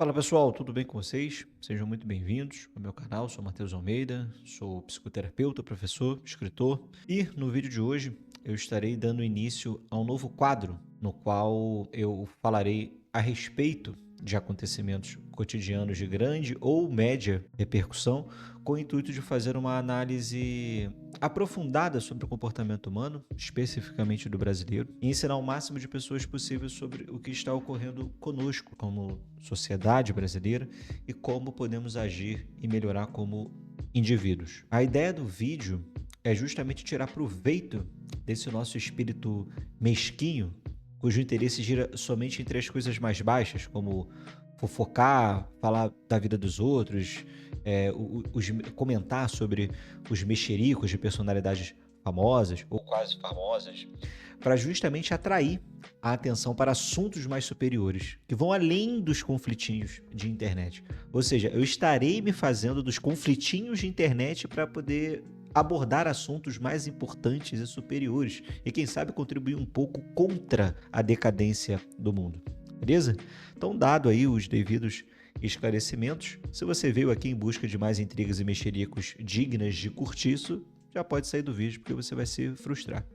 Fala pessoal, tudo bem com vocês? Sejam muito bem-vindos ao meu canal. Sou Matheus Almeida, sou psicoterapeuta, professor, escritor e no vídeo de hoje eu estarei dando início a um novo quadro no qual eu falarei a respeito de acontecimentos cotidianos de grande ou média repercussão, com o intuito de fazer uma análise aprofundada sobre o comportamento humano, especificamente do brasileiro, e ensinar o máximo de pessoas possível sobre o que está ocorrendo conosco como sociedade brasileira e como podemos agir e melhorar como indivíduos. A ideia do vídeo é justamente tirar proveito desse nosso espírito mesquinho, cujo interesse gira somente entre as coisas mais baixas, como fofocar, falar da vida dos outros, comentar sobre os mexericos de personalidades famosas ou quase famosas, para justamente atrair a atenção para assuntos mais superiores, que vão além dos conflitinhos de internet. Ou seja, eu estarei me fazendo dos conflitinhos de internet para poder abordar assuntos mais importantes e superiores e, quem sabe, contribuir um pouco contra a decadência do mundo. Beleza? Então, dado aí os devidos esclarecimentos, se você veio aqui em busca de mais intrigas e mexericos dignas de curtiço, já pode sair do vídeo porque você vai se frustrar.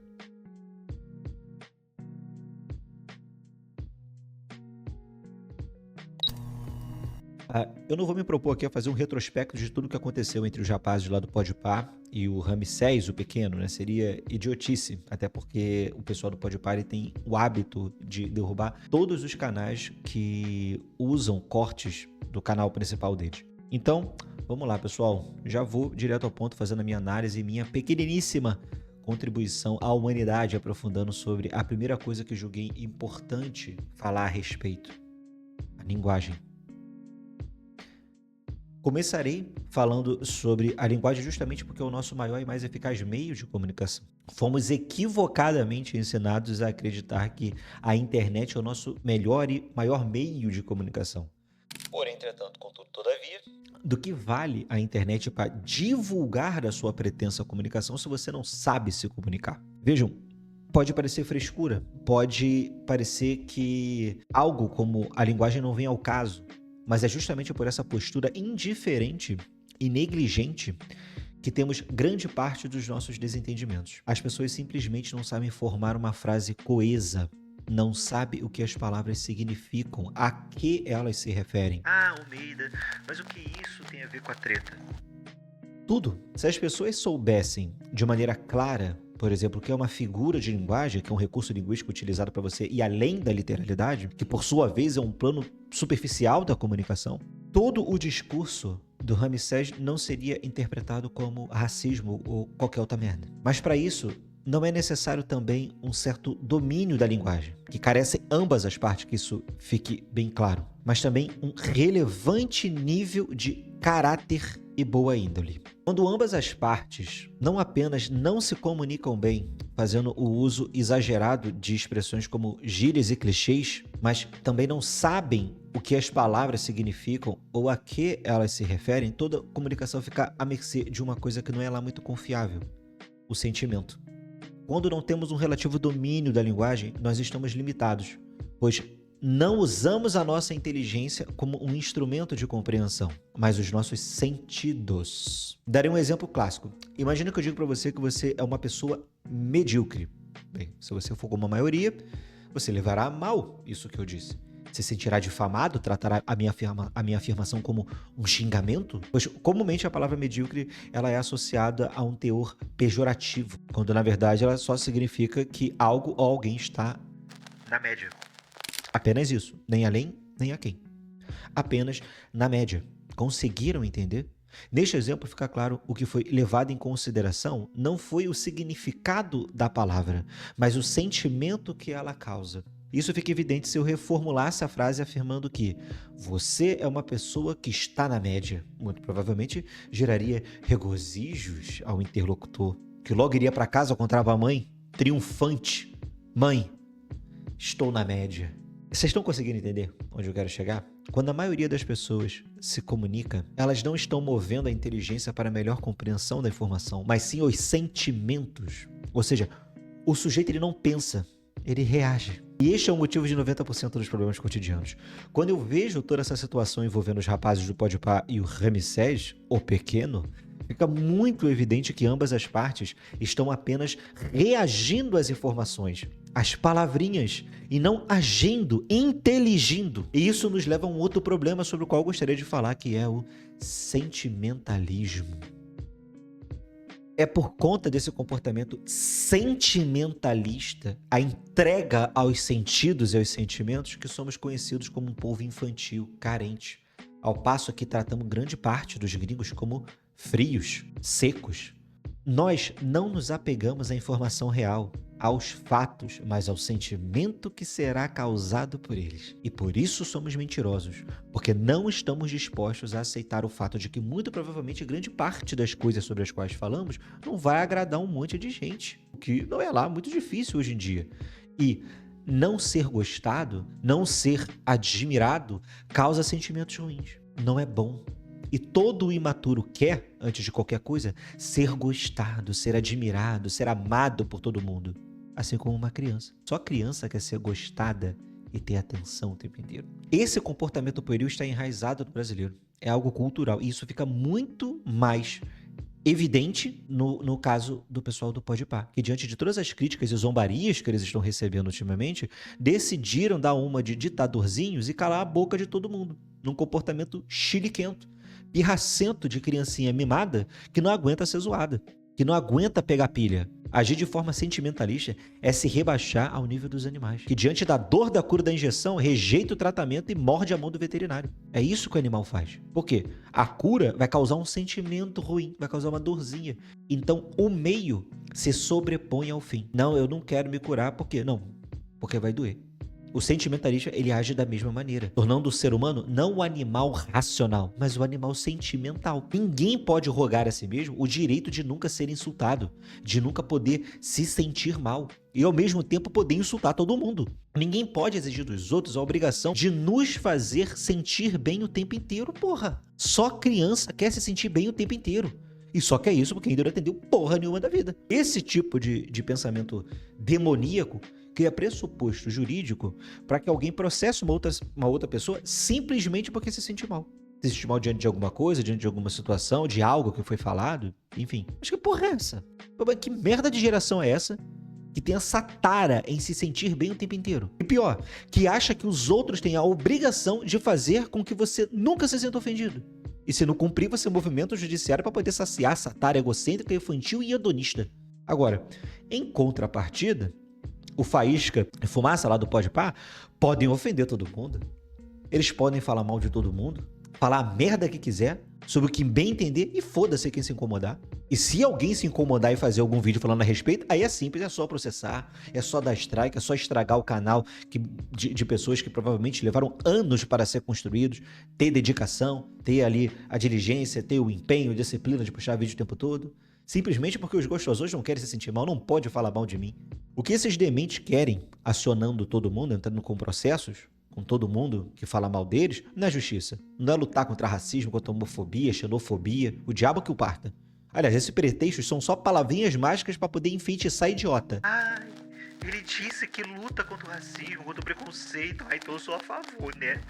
Eu não vou me propor aqui a fazer um retrospecto de tudo o que aconteceu entre os rapazes lá do Podpah e o Ramsés, o pequeno, né? Seria idiotice, até porque o pessoal do Podpah ele tem o hábito de derrubar todos os canais que usam cortes do canal principal deles. Então, vamos lá, pessoal. Já vou direto ao ponto fazendo a minha análise e minha pequeniníssima contribuição à humanidade, aprofundando sobre a primeira coisa que eu julguei importante falar a respeito: a linguagem. Começarei falando sobre a linguagem justamente porque é o nosso maior e mais eficaz meio de comunicação. Fomos equivocadamente ensinados a acreditar que a internet é o nosso melhor e maior meio de comunicação. Porém, entretanto, contudo, todavia, do que vale a internet para divulgar a sua pretensa comunicação se você não sabe se comunicar? Vejam, pode parecer frescura, pode parecer que algo como a linguagem não vem ao caso, mas é justamente por essa postura indiferente e negligente que temos grande parte dos nossos desentendimentos. As pessoas simplesmente não sabem formar uma frase coesa, não sabem o que as palavras significam, a que elas se referem. Ah, Almeida, mas o que isso tem a ver com a treta? Tudo. Se as pessoas soubessem de maneira clara, por exemplo, o que é uma figura de linguagem, que é um recurso linguístico utilizado para você ir além da literalidade, que por sua vez é um plano superficial da comunicação, todo o discurso do Ramsés não seria interpretado como racismo ou qualquer outra merda. Mas para isso, não é necessário também um certo domínio da linguagem, que carece ambas as partes, que isso fique bem claro, mas também um relevante nível de caráter e boa índole. Quando ambas as partes não apenas não se comunicam bem, fazendo o uso exagerado de expressões como gírias e clichês, mas também não sabem o que as palavras significam ou a que elas se referem, toda comunicação fica à mercê de uma coisa que não é lá muito confiável: o sentimento. Quando não temos um relativo domínio da linguagem, nós estamos limitados, pois não usamos a nossa inteligência como um instrumento de compreensão, mas os nossos sentidos. Darei um exemplo clássico. Imagina que eu digo para você que você é uma pessoa medíocre. Bem, se você for como a maioria, você levará a mal isso que eu disse. Se sentirá difamado, tratará a minha afirmação como um xingamento? Pois comumente a palavra medíocre ela é associada a um teor pejorativo, quando na verdade ela só significa que algo ou alguém está na média. Apenas isso, nem além, nem aquém. Apenas na média. Conseguiram entender? Neste exemplo fica claro o que foi levado em consideração não foi o significado da palavra, mas o sentimento que ela causa. Isso fica evidente se eu reformulasse a frase afirmando que você é uma pessoa que está na média. Muito provavelmente geraria regozijos ao interlocutor, que logo iria para casa contra a mãe, triunfante. Mãe, estou na média. Vocês estão conseguindo entender onde eu quero chegar? Quando a maioria das pessoas se comunica, elas não estão movendo a inteligência para a melhor compreensão da informação, mas sim os sentimentos. Ou seja, o sujeito ele não pensa, ele reage. E este é o motivo de 90% dos problemas cotidianos. Quando eu vejo toda essa situação envolvendo os rapazes do Podpah e o Ramsés, o pequeno, fica muito evidente que ambas as partes estão apenas reagindo às informações, às palavrinhas, e não agindo, inteligindo. E isso nos leva a um outro problema sobre o qual eu gostaria de falar, que é o sentimentalismo. É por conta desse comportamento sentimentalista, a entrega aos sentidos e aos sentimentos, que somos conhecidos como um povo infantil, carente. Ao passo que tratamos grande parte dos gringos como frios, secos. Nós não nos apegamos à informação real, aos fatos, mas ao sentimento que será causado por eles. E por isso somos mentirosos, porque não estamos dispostos a aceitar o fato de que muito provavelmente grande parte das coisas sobre as quais falamos não vai agradar um monte de gente, o que não é lá muito difícil hoje em dia. E não ser gostado, não ser admirado, causa sentimentos ruins. Não é bom. E todo imaturo quer, antes de qualquer coisa, ser gostado, ser admirado, ser amado por todo mundo. Assim como uma criança. Só criança quer ser gostada e ter atenção o tempo inteiro. Esse comportamento pueril está enraizado no brasileiro. É algo cultural. E isso fica muito mais evidente no caso do pessoal do Podpah, que diante de todas as críticas e zombarias que eles estão recebendo ultimamente, decidiram dar uma de ditadorzinhos e calar a boca de todo mundo, num comportamento chiliquento, pirracento de criancinha mimada que não aguenta ser zoada, que não aguenta pegar pilha. Agir de forma sentimentalista é se rebaixar ao nível dos animais, que diante da dor da cura da injeção, rejeita o tratamento e morde a mão do veterinário. É isso que o animal faz. Por quê? A cura vai causar um sentimento ruim, vai causar uma dorzinha. Então, o meio se sobrepõe ao fim. Não, eu não quero me curar, por quê? Não, porque vai doer. O sentimentalista, ele age da mesma maneira, tornando o ser humano não o animal racional, mas o animal sentimental. Ninguém pode rogar a si mesmo o direito de nunca ser insultado, de nunca poder se sentir mal e ao mesmo tempo poder insultar todo mundo. Ninguém pode exigir dos outros a obrigação de nos fazer sentir bem o tempo inteiro, porra. Só criança quer se sentir bem o tempo inteiro. E só que é isso porque ainda não entendeu porra nenhuma da vida. Esse tipo de pensamento demoníaco cria pressuposto jurídico para que alguém processe uma outra pessoa simplesmente porque se sente mal. Se sente mal diante de alguma coisa, diante de alguma situação, de algo que foi falado, enfim. Mas que porra é essa? Que merda de geração é essa que tem essa tara em se sentir bem o tempo inteiro? E pior, que acha que os outros têm a obrigação de fazer com que você nunca se sinta ofendido. E se não cumprir, você movimenta o judiciário para poder saciar essa tara egocêntrica, infantil e hedonista. Agora, em contrapartida, o Faísca e Fumaça lá do Podpah podem ofender todo mundo. Eles podem falar mal de todo mundo, falar a merda que quiser, sobre o que bem entender, e foda-se quem se incomodar. E se alguém se incomodar e fazer algum vídeo falando a respeito, aí é simples, é só processar, é só dar strike, é só estragar o canal de pessoas que provavelmente levaram anos para ser construídos, ter dedicação, ter ali a diligência, ter o empenho, a disciplina de puxar vídeo o tempo todo. Simplesmente porque os gostosos não querem se sentir mal, não pode falar mal de mim. O que esses dementes querem, acionando todo mundo, entrando com processos, com todo mundo que fala mal deles, não é justiça. Não é lutar contra racismo, contra homofobia, xenofobia, o diabo que o parta. Aliás, esses pretextos são só palavrinhas mágicas para poder enfeitiçar idiota. Ai, ele disse que luta contra o racismo, contra o preconceito. Ai, então eu sou a favor, né?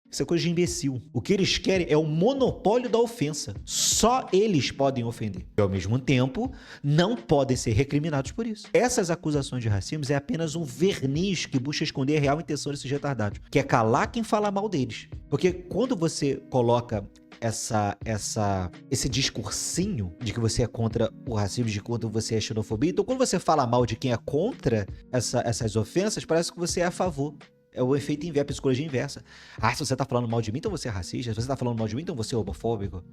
Isso é coisa de imbecil. O que eles querem é o monopólio da ofensa. Só eles podem ofender. E, ao mesmo tempo, não podem ser recriminados por isso. Essas acusações de racismo é apenas um verniz que busca esconder a real intenção desses retardados, que é calar quem fala mal deles. Porque quando você coloca esse discursinho de que você é contra o racismo, de que você é xenofobia, então quando você fala mal de quem é contra essas ofensas, parece que você é a favor. É o efeito inverso, a psicologia inversa. Ah, se você tá falando mal de mim, então você é racista. Se você tá falando mal de mim, então você é homofóbico.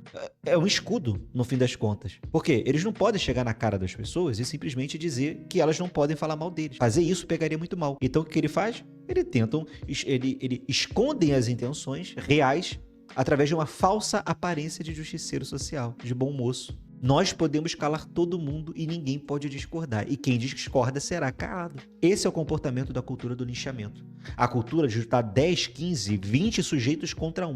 É um escudo, no fim das contas. Por quê? Eles não podem chegar na cara das pessoas e simplesmente dizer que elas não podem falar mal deles. Fazer isso pegaria muito mal. Então o que ele faz? Ele escondem as intenções reais através de uma falsa aparência de justiceiro social, de bom moço. Nós podemos calar todo mundo e ninguém pode discordar. E quem discorda será calado. Esse é o comportamento da cultura do linchamento. A cultura de juntar 10, 15, 20 sujeitos contra um.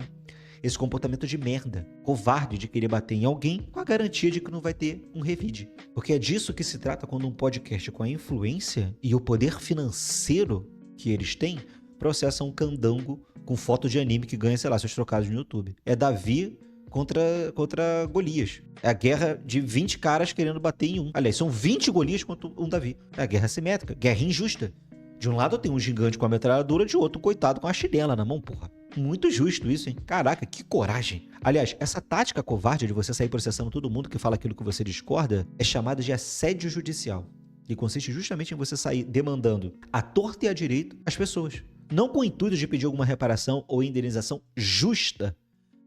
esse comportamento de merda, covarde de querer bater em alguém com a garantia de que não vai ter um revide. Porque é disso que se trata quando um podcast com a influência e o poder financeiro que eles têm processa um candango com foto de anime que ganha, sei lá, seus trocados no YouTube. É Davi contra Golias. É a guerra de 20 caras querendo bater em um. Aliás, são 20 Golias contra um Davi. É a guerra assimétrica, guerra injusta. De um lado tem um gigante com a metralhadora, de outro um coitado com a chinela na mão, porra. Muito justo isso, hein? Caraca, que coragem. Aliás, essa tática covarde de você sair processando todo mundo que fala aquilo que você discorda é chamada de assédio judicial. E consiste justamente em você sair demandando à torta e à direita as pessoas. Não com o intuito de pedir alguma reparação ou indenização justa,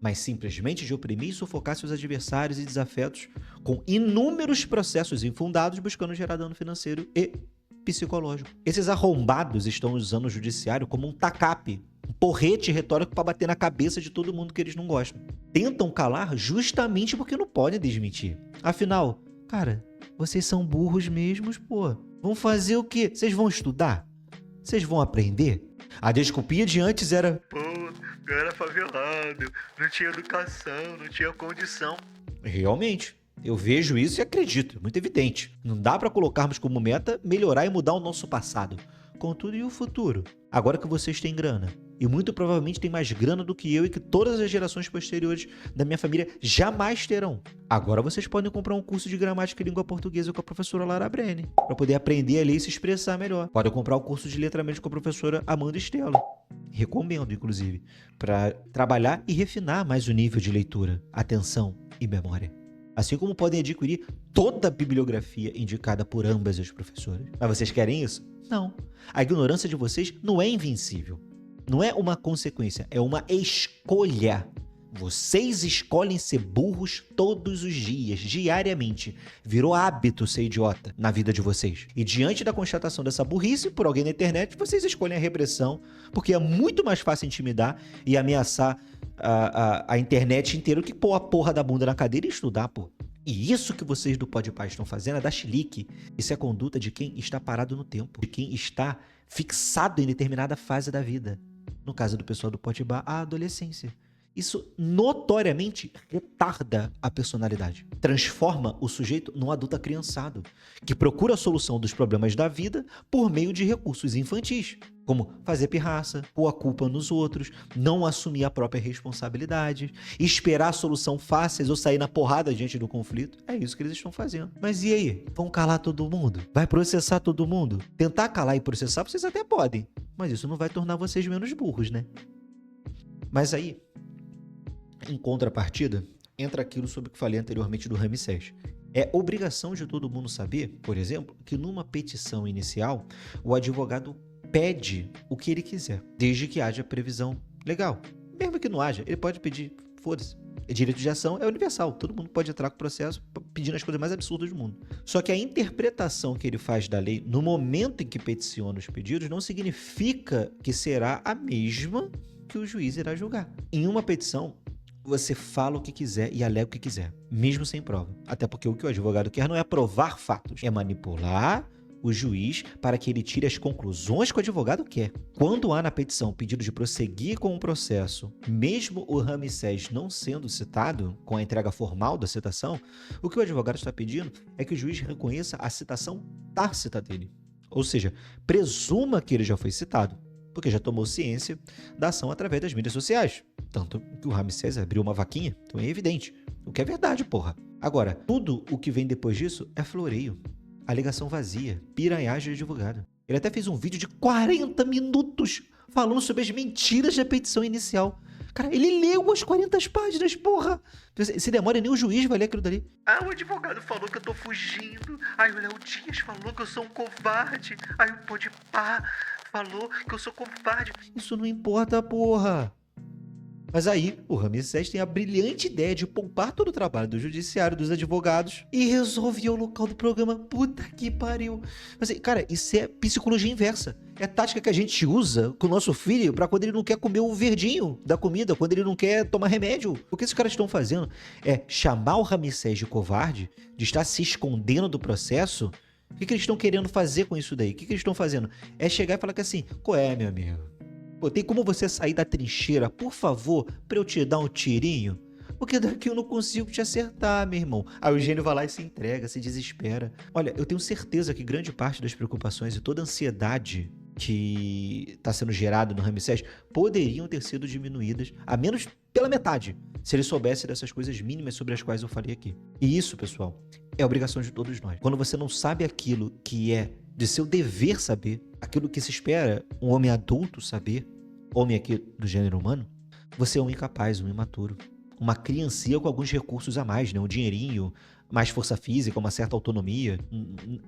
mas simplesmente de oprimir e sufocar seus adversários e desafetos com inúmeros processos infundados buscando gerar dano financeiro e psicológico. Esses arrombados estão usando o judiciário como um tacape, um porrete retórico para bater na cabeça de todo mundo que eles não gostam. Tentam calar justamente porque não podem desmentir. Afinal, cara, vocês são burros mesmos, pô. Vão fazer o quê? Vocês vão estudar? Vocês vão aprender? A desculpinha de antes era... Pô, eu era favelado, não tinha educação, não tinha condição. Realmente, eu vejo isso e acredito, é muito evidente. Não dá para colocarmos como meta melhorar e mudar o nosso passado. Contudo, e o futuro? Agora que vocês têm grana, e muito provavelmente têm mais grana do que eu e que todas as gerações posteriores da minha família jamais terão. Agora vocês podem comprar um curso de gramática e língua portuguesa com a professora Lara Brenner, para poder aprender a ler e se expressar melhor. Podem comprar o curso de letramento com a professora Amanda Stella. Recomendo, inclusive, para trabalhar e refinar mais o nível de leitura, atenção e memória. Assim como podem adquirir toda a bibliografia indicada por ambas as professoras. Mas vocês querem isso? Não. A ignorância de vocês não é invencível. Não é uma consequência, é uma escolha. Vocês escolhem ser burros todos os dias, diariamente. Virou hábito ser idiota na vida de vocês. E diante da constatação dessa burrice por alguém na internet, vocês escolhem a repressão, porque é muito mais fácil intimidar e ameaçar a internet inteira que pôr a porra da bunda na cadeira e estudar, pô. E isso que vocês do Podpah estão fazendo é dar chilique. Isso é a conduta de quem está parado no tempo, de quem está fixado em determinada fase da vida. No caso do pessoal do Podpah, a adolescência. Isso notoriamente retarda a personalidade. Transforma o sujeito num adulto acriançado, que procura a solução dos problemas da vida por meio de recursos infantis, como fazer pirraça, pôr a culpa nos outros, não assumir a própria responsabilidade, esperar a solução fácil ou sair na porrada diante do conflito. É isso que eles estão fazendo. Mas e aí? Vão calar todo mundo? Vai processar todo mundo? Tentar calar e processar vocês até podem, mas isso não vai tornar vocês menos burros, né? Mas aí, em contrapartida, entra aquilo sobre o que falei anteriormente do Ramsés. É obrigação de todo mundo saber, por exemplo, que numa petição inicial, o advogado pede o que ele quiser, desde que haja previsão legal. Mesmo que não haja, ele pode pedir, foda-se. Direito de ação é universal, todo mundo pode entrar com o processo pedindo as coisas mais absurdas do mundo. Só que a interpretação que ele faz da lei no momento em que peticiona os pedidos não significa que será a mesma que o juiz irá julgar. Em uma petição, você fala o que quiser e alega o que quiser, mesmo sem prova. Até porque o que o advogado quer não é provar fatos, é manipular o juiz para que ele tire as conclusões que o advogado quer. Quando há na petição pedido de prosseguir com o processo, mesmo o Ramsés não sendo citado, com a entrega formal da citação, o que o advogado está pedindo é que o juiz reconheça a citação tácita dele. Ou seja, presuma que ele já foi citado, porque já tomou ciência da ação através das mídias sociais. Tanto que o Ramsés abriu uma vaquinha, então é evidente. O que é verdade, porra. Agora, tudo o que vem depois disso é floreio, alegação vazia, piranhagem de advogado. Ele até fez um vídeo de 40 minutos falando sobre as mentiras da petição inicial. Cara, ele leu as 40 páginas, porra! Se demora, nem o juiz vai ler aquilo dali. Ah, o advogado falou que eu tô fugindo. Aí o Léo Dias falou que eu sou um covarde. Aí o Podpah falou que eu sou covarde. Isso não importa, porra! Mas aí, o Ramsés tem a brilhante ideia de poupar todo o trabalho do judiciário, dos advogados, e resolve ir ao local do programa. Puta que pariu. Mas, cara, isso é psicologia inversa. É a tática que a gente usa com o nosso filho pra quando ele não quer comer o verdinho da comida, quando ele não quer tomar remédio. O que esses caras estão fazendo é chamar o Ramsés de covarde, de estar se escondendo do processo. O que eles estão querendo fazer com isso daí? O que eles estão fazendo? É chegar e falar que assim, qual é, meu amigo? Pô, tem como você sair da trincheira, por favor, pra eu te dar um tirinho? Porque daqui eu não consigo te acertar, meu irmão. Aí o gênio vai lá e se entrega, se desespera. Olha, eu tenho certeza que grande parte das preocupações e toda a ansiedade que está sendo gerada no Ramsés poderiam ter sido diminuídas, a menos pela metade, se ele soubesse dessas coisas mínimas sobre as quais eu falei aqui. E isso, pessoal, é obrigação de todos nós. Quando você não sabe aquilo que é de seu dever saber, aquilo que se espera um homem adulto saber, homem aqui do gênero humano, você é um incapaz, um imaturo. Uma criancinha com alguns recursos a mais, né? Um dinheirinho, mais força física, uma certa autonomia,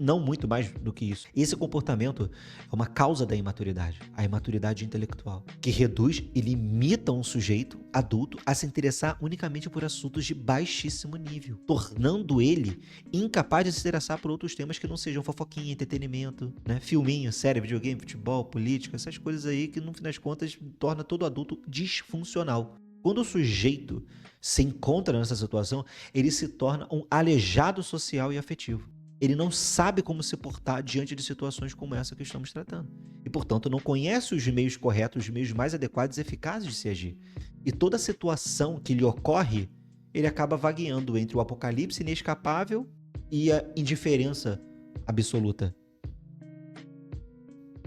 não muito mais do que isso. Esse comportamento é uma causa da imaturidade, a imaturidade intelectual, que reduz e limita um sujeito adulto a se interessar unicamente por assuntos de baixíssimo nível, tornando ele incapaz de se interessar por outros temas que não sejam fofoquinha, entretenimento, né? Filminho, série, videogame, futebol, política, essas coisas aí que no fim das contas torna todo adulto disfuncional. Quando o sujeito se encontra nessa situação, ele se torna um aleijado social e afetivo. Ele não sabe como se portar diante de situações como essa que estamos tratando. E, portanto, não conhece os meios corretos, os meios mais adequados e eficazes de se agir. E toda situação que lhe ocorre, ele acaba vagueando entre o apocalipse inescapável e a indiferença absoluta.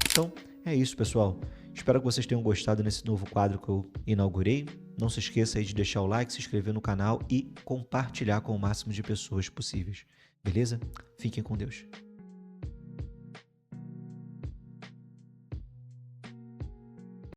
Então, é isso, pessoal. Espero que vocês tenham gostado nesse novo quadro que eu inaugurei. Não se esqueça aí de deixar o like, se inscrever no canal e compartilhar com o máximo de pessoas possíveis. Beleza? Fiquem com Deus.